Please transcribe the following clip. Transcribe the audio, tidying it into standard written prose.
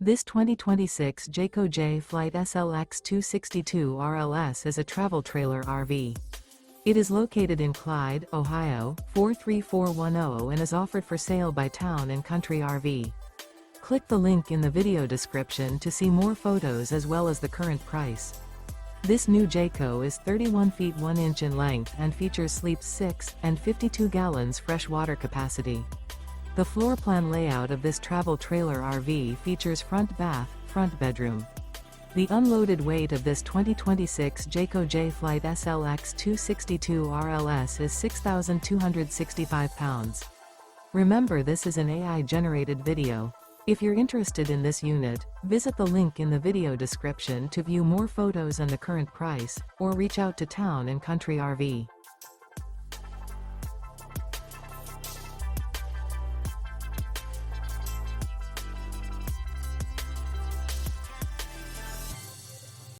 This 2026 Jayco J Flight SLX 262 RLS is a travel trailer RV. It is located in Clyde, Ohio, 43410 and is offered for sale by Town & Country RV. Click the link in the video description to see more photos as well as the current price. This new Jayco is 31 feet 1 inch in length and features sleeps 6 and 52 gallons fresh water capacity. The floor plan layout of this travel trailer RV features front bath, front bedroom. The unloaded weight of this 2026 Jayco J Flight SLX 262 RLS is 6,265 pounds. Remember, this is an AI-generated video. If you're interested in this unit, visit the link in the video description to view more photos and the current price, or reach out to Town & Country RV.